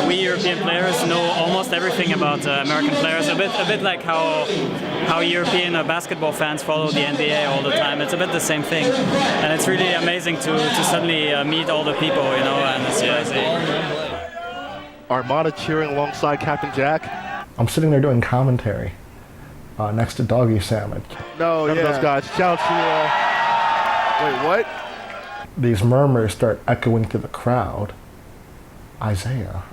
We European players know almost everything about American players. A bit like how European basketball fans follow the NBA all the time. It's a bit the same thing, and it's really amazing to suddenly meet all the people, you know, and it's crazy. Armada cheering alongside Captain Jack. I'm sitting there doing commentary next to Doggy Salmon. No, yeah. Those guys. Shout out to wait, what? These murmurs start echoing through the crowd. Isaiah,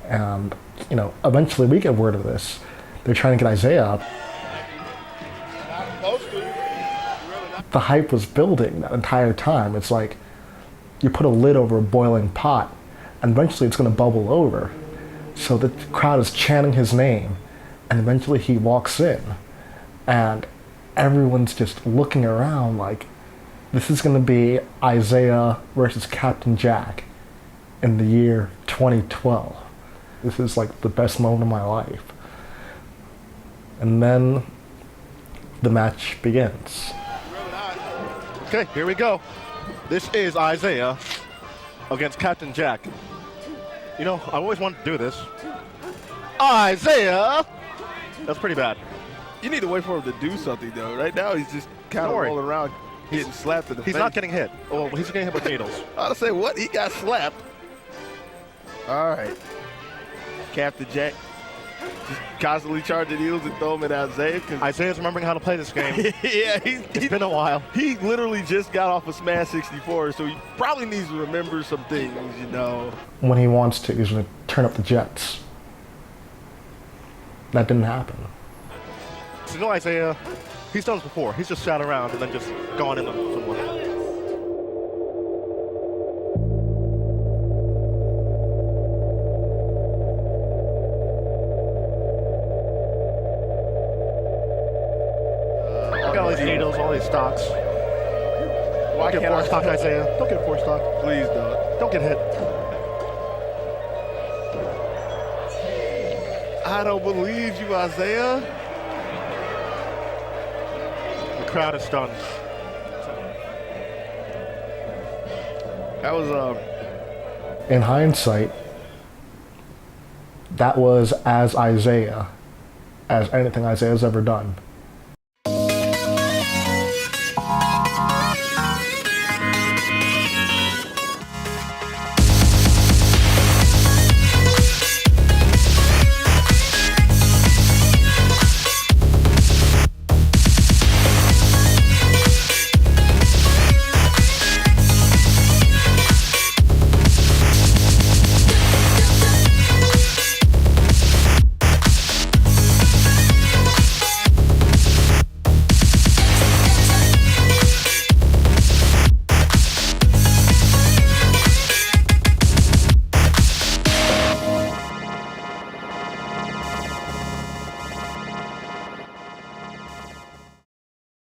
and you know, eventually we get word of this. They're trying to get Isaiah up. The hype was building that entire time. It's like you put a lid over a boiling pot, and eventually it's going to bubble over. So the crowd is chanting his name, and eventually he walks in, and everyone's just looking around like this is going to be Isaiah versus Captain Jack in the year 2012. This is like the best moment of my life. And then the match begins. Okay, here we go. This is Isaiah against Captain Jack. You know, I always wanted to do this. Isaiah! That's pretty bad. You need to wait for him to do something, though. Right now, he's just kind of rolling around, getting slapped in the face. He's not getting hit. Oh, he's getting hit with needles. I was say, what? He got slapped. All right. Captain Jack just constantly charging needles and throw them at Isaiah. Isaiah's remembering how to play this game. Yeah, it's been a while. He literally just got off of Smash 64, so he probably needs to remember some things, you know. When he wants to, he's going to turn up the jets. That didn't happen. So, you know, Isaiah, he's done this before. He's just sat around and then just gone into someone. Look at all these needles, all these stocks. Why Don't get four stock, Isaiah. Don't get four stock. Please don't. Don't get hit. I don't believe you, Isaiah. The crowd is stunned. That was In hindsight, that was as Isaiah as anything Isaiah's ever done.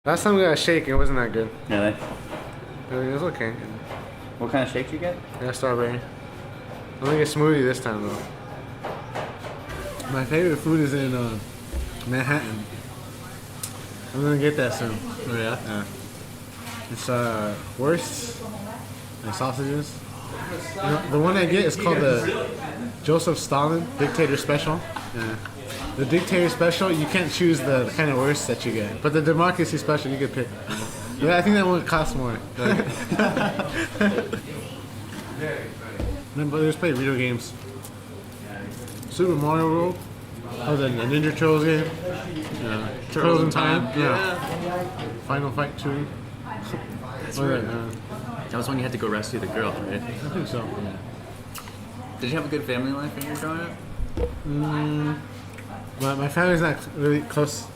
Last time we got a shake, it wasn't that good. Really? It was okay. What kind of shake you get? I got strawberry. I'm gonna get smoothie this time though. My favorite food is in Manhattan. I'm gonna get that soon. Oh yeah? Yeah. It's wursts and sausages. You know, the one I get is called the Joseph Stalin Dictator Special. Yeah. The Dictator Special, you can't choose the kind of wurst that you get. But the Democracy Special, you can pick. Yeah, I think that one costs more. But just play video games. Super Mario World. Oh, the Ninja Turtles game. Yeah. Turtles in Time. Yeah. Final Fight 2. That's right. That was when you had to go rescue the girl, right? I think so. Yeah. Did you have a good family life when you were growing up? My family's not really close.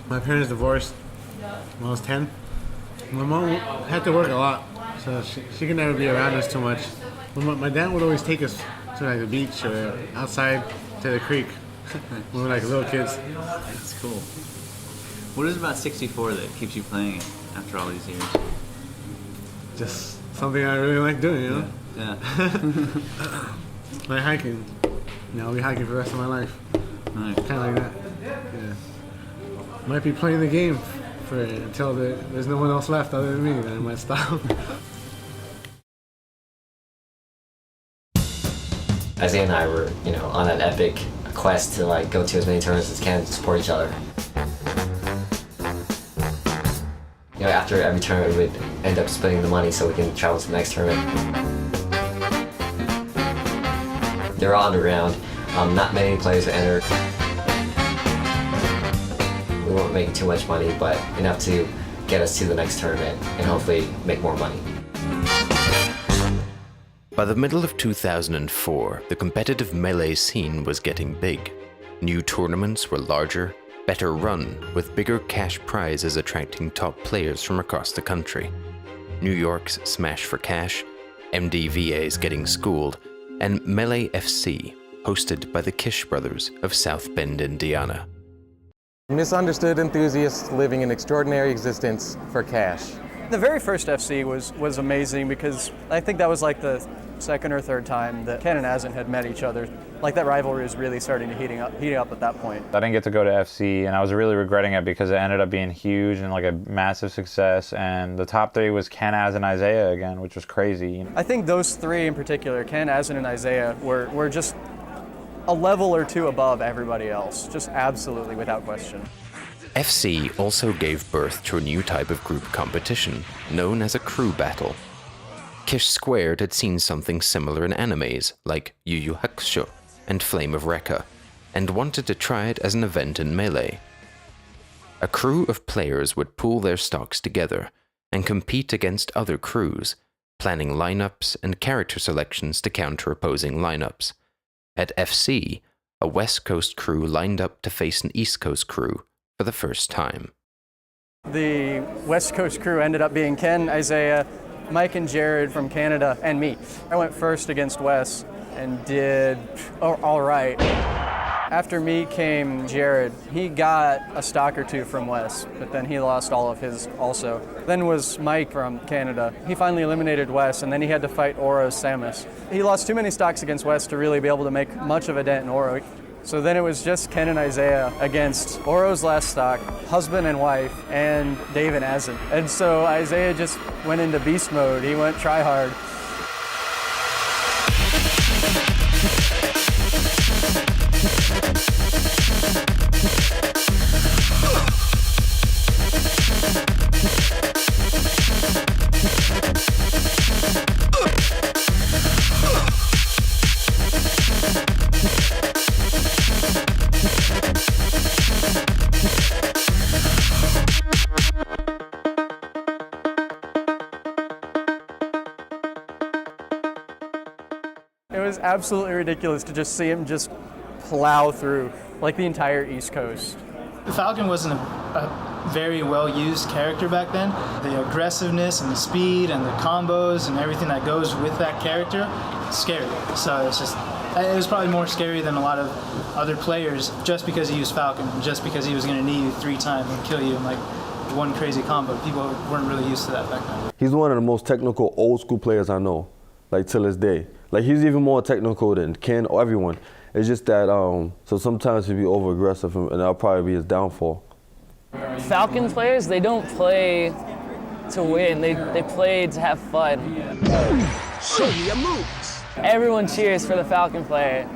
My parents divorced when I was 10. My mom had to work a lot, so she could never be around us too much. But my dad would always take us to like the beach or outside to the creek when we were like little kids. That's cool. What is it about 64 that keeps you playing it after all these years? Just something I really like doing, you know? Yeah. Like hiking. You know, I'll be hiking for the rest of my life. Nice. Kind of like that. Yeah. Might be playing the game until there's no one else left other than me, then I might stop. Isaiah and I were, on an epic quest to like go to as many tournaments as we can to support each other. After every tournament, we would end up splitting the money so we can travel to the next tournament. They're all underground. Not many players enter. We won't make too much money, but enough to get us to the next tournament and hopefully make more money. By the middle of 2004, the competitive Melee scene was getting big. New tournaments were larger, better run, with bigger cash prizes attracting top players from across the country. New York's Smash for Cash, MDVA's Getting Schooled, and Melee FC, hosted by the Kish brothers of South Bend, Indiana. Misunderstood enthusiasts living an extraordinary existence for cash. The very first FC was amazing because I think that was like the second or third time that Ken and Azen had met each other. Like that rivalry was really starting to heating up at that point. I didn't get to go to FC, and I was really regretting it because it ended up being huge and like a massive success. And the top three was Ken, Azen, and Isaiah again, which was crazy. I think those three in particular, Ken, Azen, and Isaiah, were just a level or two above everybody else, just absolutely without question. FC also gave birth to a new type of group competition, known as a crew battle. Kish Squared had seen something similar in animes like Yu Yu Hakusho and Flame of Recca, and wanted to try it as an event in Melee. A crew of players would pool their stocks together and compete against other crews, planning lineups and character selections to counter opposing lineups. At FC, a West Coast crew lined up to face an East Coast crew for the first time. The West Coast crew ended up being Ken, Isaiah, Mike and Jared from Canada, and me. I went first against Wes and did all right. After me came Jared. He got a stock or two from Wes, but then he lost all of his also. Then was Mike from Canada. He finally eliminated Wes, and then he had to fight Oro Samus. He lost too many stocks against Wes to really be able to make much of a dent in Oro. So then it was just Ken and Isaiah against Oro's last stock, husband and wife, and Dave and Azen. And so Isaiah just went into beast mode. He went try hard. It was absolutely ridiculous to just see him just plow through like the entire East Coast. Falcon wasn't a very well-used character back then. The aggressiveness and the speed and the combos and everything that goes with that character, scary. So it was probably more scary than a lot of other players just because he used Falcon, just because he was going to knee you 3 times and kill you in like one crazy combo. People weren't really used to that back then. He's one of the most technical old school players I know, like till this day. Like he's even more technical than Ken or everyone. It's just that, so sometimes he'd be over aggressive and that'll probably be his downfall. Falcon players, they don't play to win, they play to have fun. Show me your moves. Everyone cheers for the Falcon player.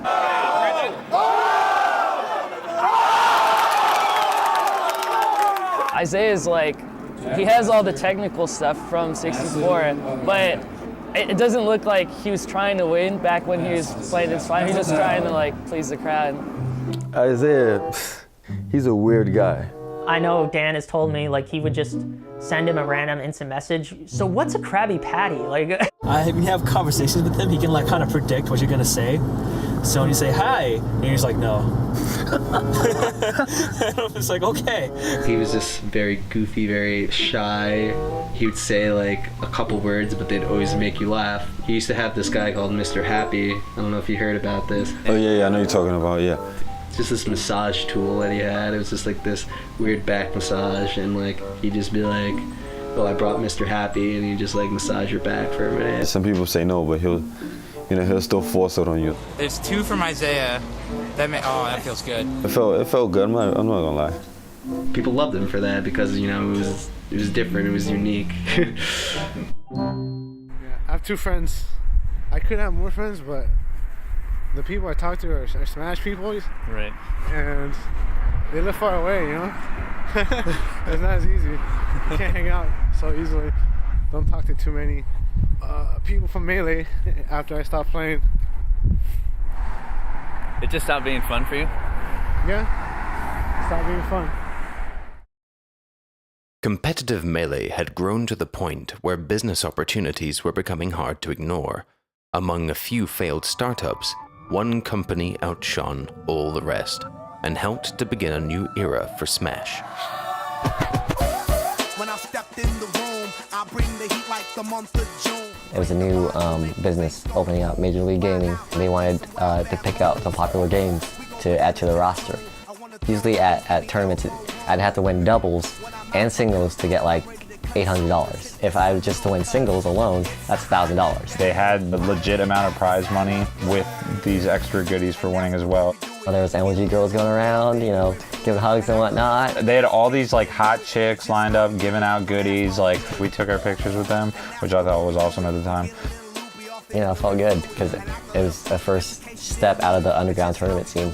Isaiah's like, he has all the technical stuff from 64, but it doesn't look like he was trying to win back when he was playing his final. He's just trying to like please the crowd. Isaiah, he's a weird guy. I know Dan has told me like he would just send him a random instant message. So what's a Krabby Patty? Like we have conversations with him. He can like kind of predict what you're gonna say. So when you say hi, and he's like no. And I'm just like okay. He was just very goofy, very shy. He would say like a couple words, but they'd always make you laugh. He used to have this guy called Mr. Happy. I don't know if you heard about this. Oh yeah, I know you're talking about, yeah. Just this massage tool that he had. It was just like this weird back massage, and like he'd just be like, "Oh, I brought Mr. Happy," and he'd just like massage your back for a minute. Some people say no, but he'll still force it on you. There's 2 from Isaiah. That feels good. It felt good. I'm not gonna lie. People loved him for that because it was different. It was unique. I have 2 friends. I could have more friends, but the people I talk to are Smash people. Right. And they live far away, you know? It's not as easy. You can't hang out so easily. Don't talk to too many people from Melee after I stop playing. It just stopped being fun for you? Yeah, stop being fun. Competitive Melee had grown to the point where business opportunities were becoming hard to ignore. Among a few failed startups, one company outshone all the rest and helped to begin a new era for Smash. When I stepped in the room, I bring the heat like the month of June. It was a new business opening up, Major League Gaming. They wanted to pick out some popular games to add to the roster. Usually at tournaments, I'd have to win doubles and singles to get like $800. If I was just to win singles alone, that's $1,000. They had the legit amount of prize money with these extra goodies for winning as well. There was MLG girls going around, you know, giving hugs and whatnot. They had all these like hot chicks lined up, giving out goodies. Like we took our pictures with them, which I thought was awesome at the time. You know, it felt good because it was the first step out of the underground tournament scene.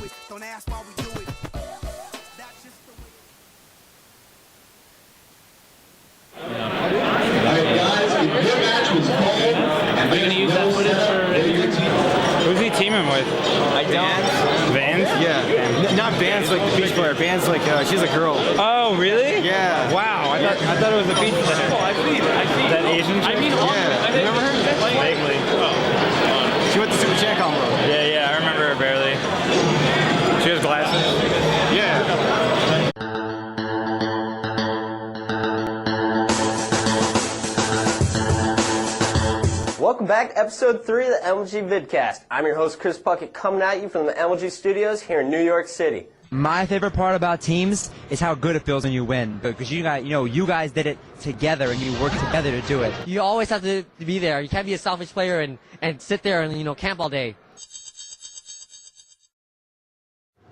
Are you going to use that footage for... Who's he teaming with? I don't. Vans? Yeah. Not Vans like the beach player. Vans like she's a girl. Oh, really? Yeah. Wow. I thought it was the beach player. Oh, I've seen it. That Asian chick? Yeah. Remember her? Vaguely. She went to Super Chan combo. Yeah, I remember her barely. She has glasses? Yeah. Welcome back to episode 3 of the MLG vidcast. I'm your host Chris Puckett, coming at you from the MLG studios here in New York City. My favorite part about teams is how good it feels when you win, because you guys did it together and you worked together to do it. You always have to be there. You can't be a selfish player and sit there and camp all day.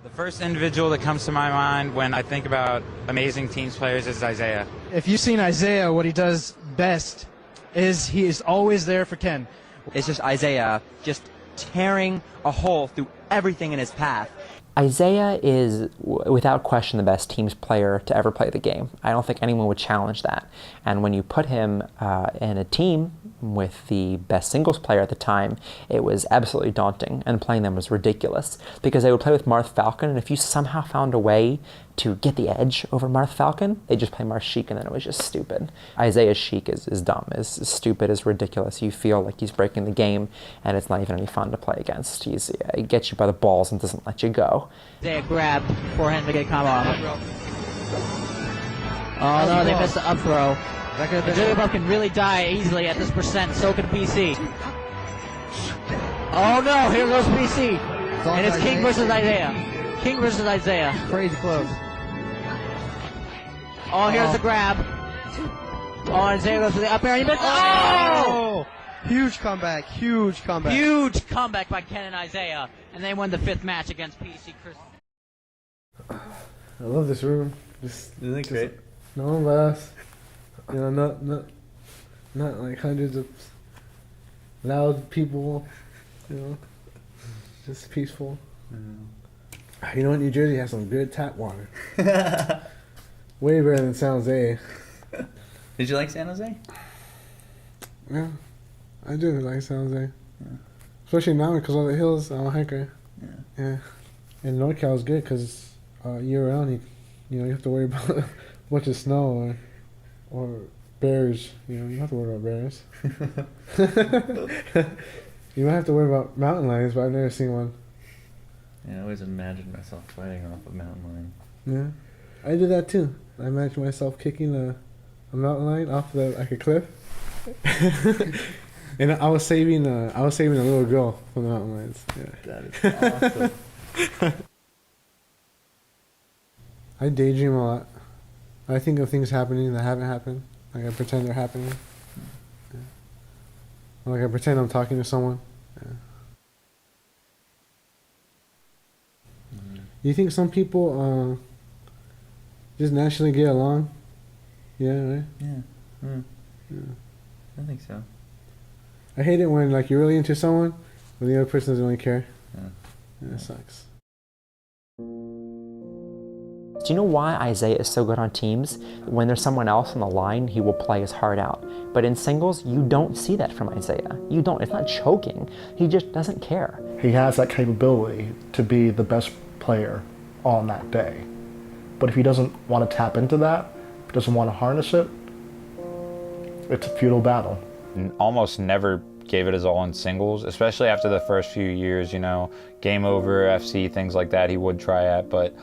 The first individual that comes to my mind when I think about amazing teams players is Isaiah. If you've seen Isaiah, what he does best is he is always there for Ken. It's just Isaiah just tearing a hole through everything in his path. Isaiah is, without question, the best teams player to ever play the game. I don't think anyone would challenge that. And when you put him in a team with the best singles player at the time, it was absolutely daunting, and playing them was ridiculous because they would play with Marth Falcon, and if you somehow found a way to get the edge over Marth Falcon, they just play Marth Sheik, and then it was just stupid. Isaiah's Sheik is dumb, is stupid, is ridiculous. You feel like he's breaking the game, and it's not even any fun to play against. He gets you by the balls and doesn't let you go. Isaiah grabbed forehand to get combo off. Oh no, they missed the up throw. Jigglypuff can really die easily at this percent, so can PC. Oh no, here goes PC. And it's King versus Isaiah. King versus Isaiah. Crazy close. Oh, here's the grab. Oh, Isaiah goes to the up air and he missed. Oh! Huge comeback. Huge comeback. Huge comeback by Ken and Isaiah. And they won the 5th match against PC Chris. I love this room. Isn't it great? No one but us. You know, not like hundreds of loud people. You know, just peaceful. You know what? New Jersey has some good tap water. Way better than San Jose. Did you like San Jose? Yeah, I do like San Jose. Yeah. Especially now because of the hills. I'm a hiker. Yeah. And NorCal is good because year round, you have to worry about a bunch of snow or bears. You don't have to worry about bears. You might have to worry about mountain lions, but I've never seen one. Yeah, I always imagined myself fighting off a mountain lion. Yeah, I did that too. I imagined myself kicking a mountain lion off like a cliff, and I was saving a little girl from the mountain lions. Yeah. That is awesome. I daydream a lot. I think of things happening that haven't happened. Like I pretend they're happening. Yeah. Or like I pretend I'm talking to someone. Yeah. You think some people just naturally get along? Yeah, right? Yeah. Yeah. I think so. I hate it when like you're really into someone, but the other person doesn't really care. Yeah, it sucks. Do you know why Isaiah is so good on teams? When there's someone else on the line, he will play his heart out. But in singles, you don't see that from Isaiah. You don't. It's not choking. He just doesn't care. He has that capability to be the best player on that day. But if he doesn't want to tap into that, if he doesn't want to harness it, it's a futile battle. Almost never gave it his all in singles, especially after the first few years, you know, Game Over, FC, things like that he would try at, but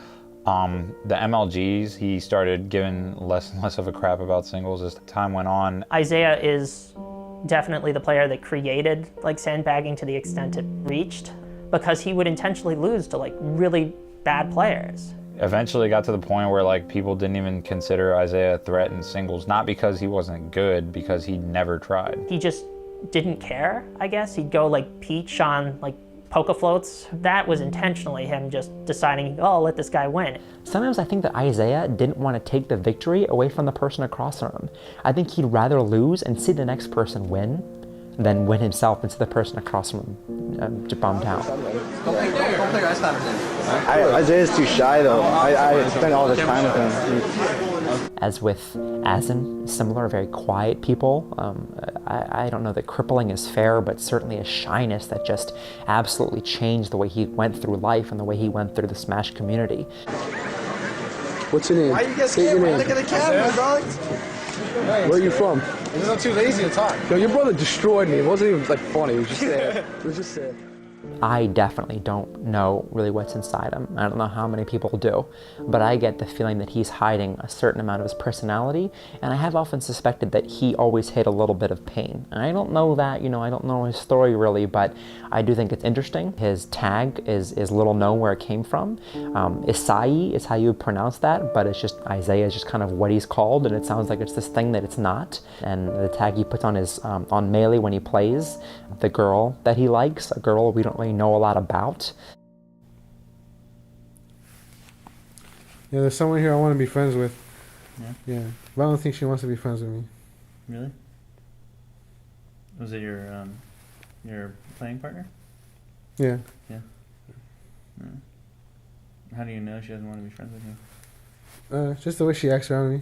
the MLGs, he started giving less and less of a crap about singles as time went on. Isaiah is definitely the player that created like sandbagging to the extent it reached, because he would intentionally lose to like really bad players. Eventually got to the point where like people didn't even consider Isaiah a threat in singles, not because he wasn't good, because he never tried. He just didn't care, I guess. He'd go like peach on like poke floats. That was intentionally him just deciding, oh, I'll let this guy win. Sometimes I think that Isaiah didn't want to take the victory away from the person across from him. I think he'd rather lose and see the next person win than win himself and see the person across from him bummed out. Isaiah's too shy though. I spend all the time with him. As with Azen, similar, very quiet people. I don't know that crippling is fair, but certainly a shyness that just absolutely changed the way he went through life and the way he went through the Smash community. What's your name? Why you get scared? Look at the camera, dog. Where are you from? Because I'm too lazy to talk. Yo, your brother destroyed me. It wasn't even like funny. It was just sad. It was just sad. I definitely don't know really what's inside him. I don't know how many people do, but I get the feeling that he's hiding a certain amount of his personality, and I have often suspected that he always hid a little bit of pain. And I don't know that, I don't know his story really, but I do think it's interesting. His tag is little known where it came from. Isai is how you pronounce that, but it's just, Isaiah is just kind of what he's called, and it sounds like it's this thing that it's not. And the tag he puts on his, on Melee when he plays, the girl that he likes, a girl we don't really know a lot about. Yeah, there's someone here I want to be friends with. Yeah? But I don't think she wants to be friends with me. Really? Was it your playing partner? Yeah. Yeah. How do you know she doesn't want to be friends with you? Just the way she acts around me.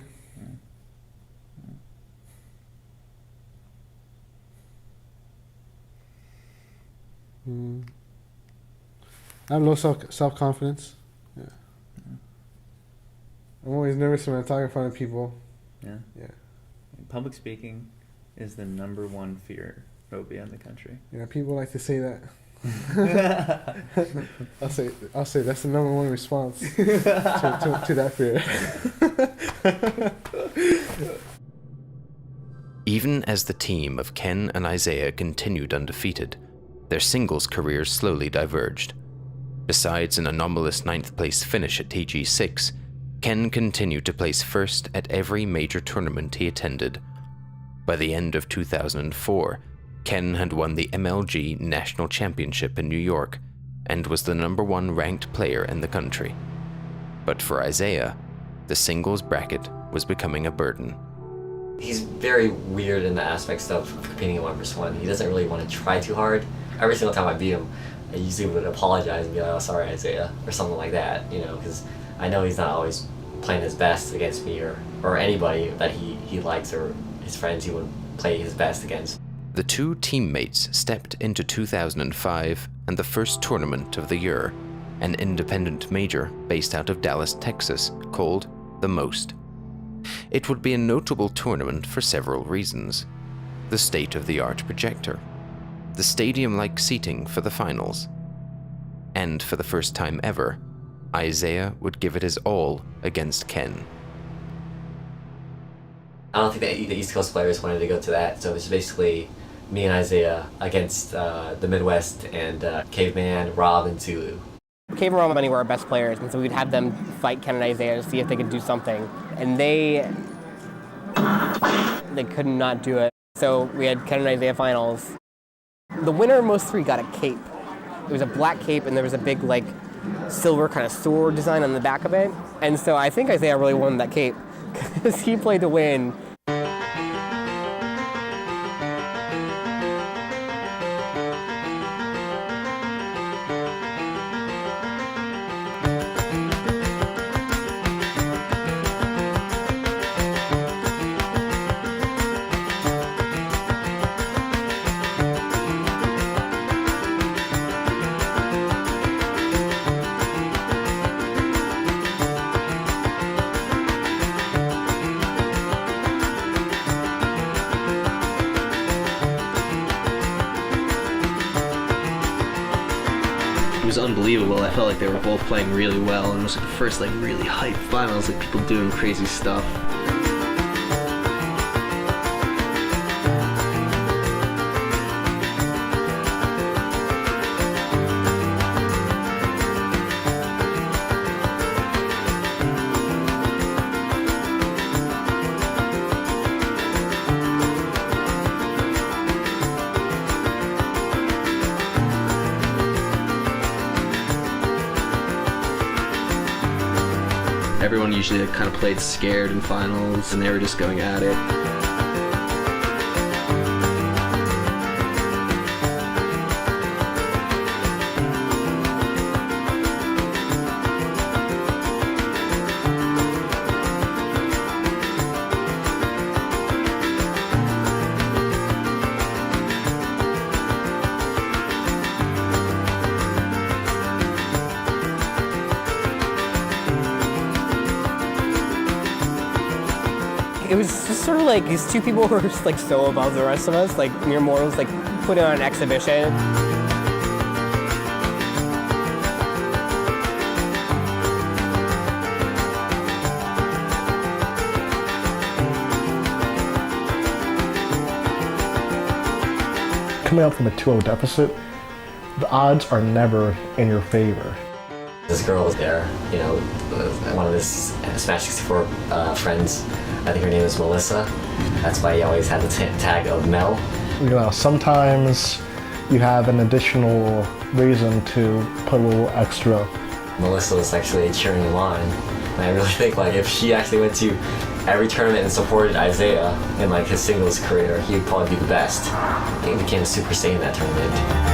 I have low self-confidence. Yeah. I'm always nervous when I talk in front of people. Yeah? Yeah. Public speaking is the #1 fear phobia in the country. Yeah, people like to say that. I'll say that's the #1 response to that fear. Even as the team of Ken and Isaiah continued undefeated, their singles careers slowly diverged. Besides an anomalous 9th place finish at TG6, Ken continued to place first at every major tournament he attended. By the end of 2004, Ken had won the MLG National Championship in New York and was the #1 ranked player in the country. But for Isaiah, the singles bracket was becoming a burden. He's very weird in the aspects of competing in 1v1. He doesn't really want to try too hard. Every single time I beat him, I usually would apologize and be like, oh, sorry, Isaiah, or something like that, because I know he's not always playing his best against me or anybody that he likes or his friends he would play his best against. The two teammates stepped into 2005 and the first tournament of the year, an independent major based out of Dallas, Texas, called The Most. It would be a notable tournament for several reasons. The state-of-the-art projector, the stadium-like seating for the finals, and for the first time ever, Isaiah would give it his all against Ken. I don't think the East Coast players wanted to go to that, so it was basically me and Isaiah against the Midwest and Caveman, Rob, and Zulu. Cave and Rob and Benny were our best players, and so we'd have them fight Ken and Isaiah to see if they could do something. And they could not do it. So we had Ken and Isaiah finals. The winner of most three got a cape. It was a black cape, and there was a big, silver kind of sword design on the back of it. And so I think Isaiah really won that cape, because he played to win. was unbelievable. I felt like they were both playing really well, and it was like the first like really hyped finals, like people doing crazy stuff. Everyone usually kind of played scared in finals, and they were just going at it. It was just sort of like these two people were just like so above the rest of us, like mere mortals, like putting on an exhibition. Coming up from a 2-0 deficit, the odds are never in your favor. This girl was there, you know, one of his Smash 64 friends. I think her name is Melissa. That's why he always had the tag of Mel. You know, sometimes you have an additional reason to put a little extra. Melissa was actually cheering him on. And I really think like if she actually went to every tournament and supported Isaiah in like his singles career, he would probably be the best. I think he became a Super Saiyan in that tournament.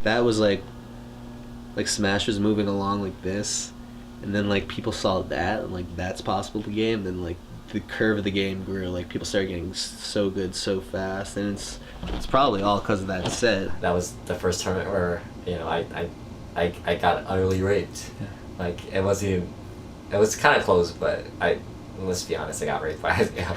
That was like Smash was moving along like this, and then like people saw that and like that's possible to game. Then like the curve of the game grew. Like people started getting so good so fast, and it's probably all because of that set. That was the first tournament where I got utterly raped. Yeah. Like it was kind of close, but let's be honest, I got raped by Isaiah.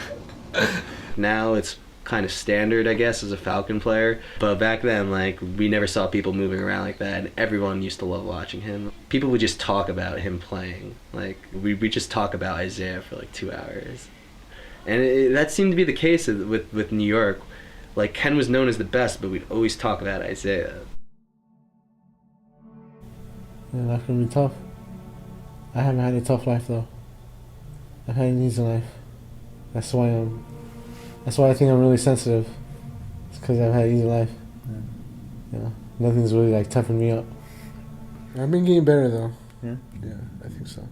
Now it's kind of standard, I guess, as a Falcon player. But back then, like, we never saw people moving around like that, and everyone used to love watching him. People would just talk about him playing. Like, we just talk about Isaiah for like 2 hours. And that seemed to be the case with New York. Like, Ken was known as the best, but we'd always talk about Isaiah. Yeah, life can be tough. I haven't had a tough life, though. I've had an easy life. That's why I think I'm really sensitive. It's because I've had an easy life. You know, nothing's really like toughing me up. I've been getting better though. Yeah? Yeah, I think so.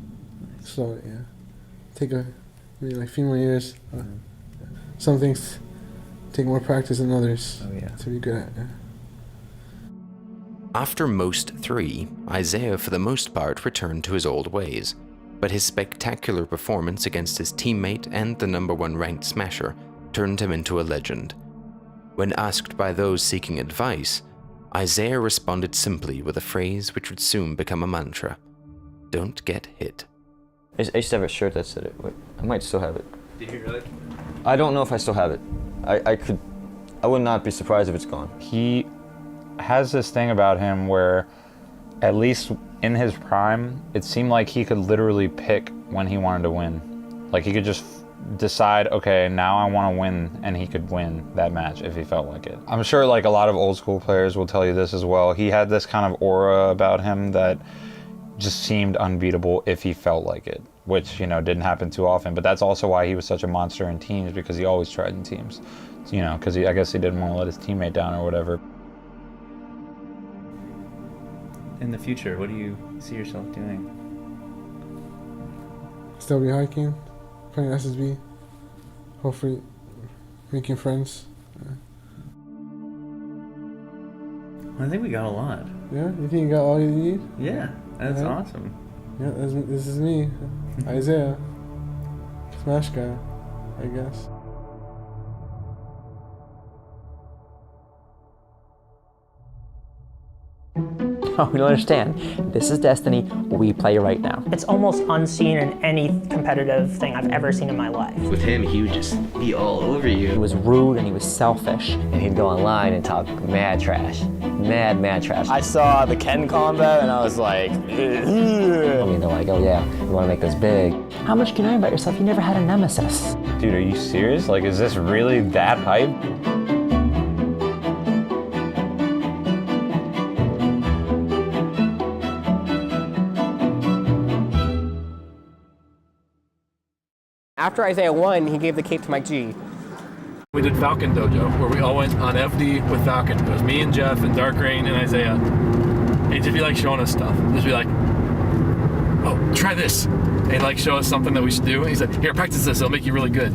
Slowly, yeah. Maybe like a few more years. Some things take more practice than others to be good at. Yeah. After most 3, Isaiah for the most part returned to his old ways. but his spectacular performance against his teammate and the #1 ranked Smasher turned him into a legend. When asked by those seeking advice, Isaiah responded simply with a phrase which would soon become a mantra: "Don't get hit." I used to have a shirt that said it. Wait, I might still have it. Did you really? I don't know if I still have it. I would not be surprised if it's gone. He has this thing about him where, at least in his prime, it seemed like he could literally pick when he wanted to win. Like he could just decide, okay, now I want to win, and he could win that match if he felt like it. I'm sure like a lot of old school players will tell you this as well. He had this kind of aura about him that just seemed unbeatable if he felt like it, which, you know, didn't happen too often. But that's also why he was such a monster in teams, because he always tried in teams. You know, because I guess he didn't want to let his teammate down or whatever. In the future, what do you see yourself doing? Still be hiking, playing SSB, hopefully making friends. I think we got a lot. Yeah, you think you got all you need? Yeah, that's Yeah. awesome. Yeah, this is me, Isaiah, Smash guy, I guess. Oh, you don't understand. This is Destiny. We play right now. It's almost unseen in any competitive thing I've ever seen in my life. With him, he would just be all over you. He was rude and he was selfish. And he'd go online and talk mad trash. Mad trash. I saw the Ken combo and I was like, I mean, they're like, oh yeah, we want to make this big. How much can you know about yourself? You never had a nemesis. Dude, are you serious? Like, is this really that hype? After Isaiah won, he gave the cape to Mike G. We did Falcon Dojo, where we all went on FD with Falcon. It was me and Jeff and Dark Rain and Isaiah. And he'd just be like showing us stuff. Just be like, oh, try this. And he'd like show us something that we should do. And he said, here, practice this, it'll make you really good.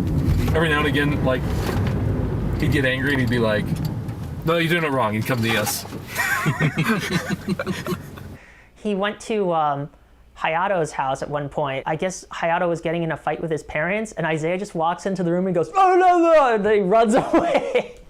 Every now and again, like, he'd get angry and he'd be like, no, you're doing it wrong. He'd come to us. He went to Hayato's house at one point. I guess Hayato was getting in a fight with his parents, and Isaiah just walks into the room and goes, oh, no, and then he runs away.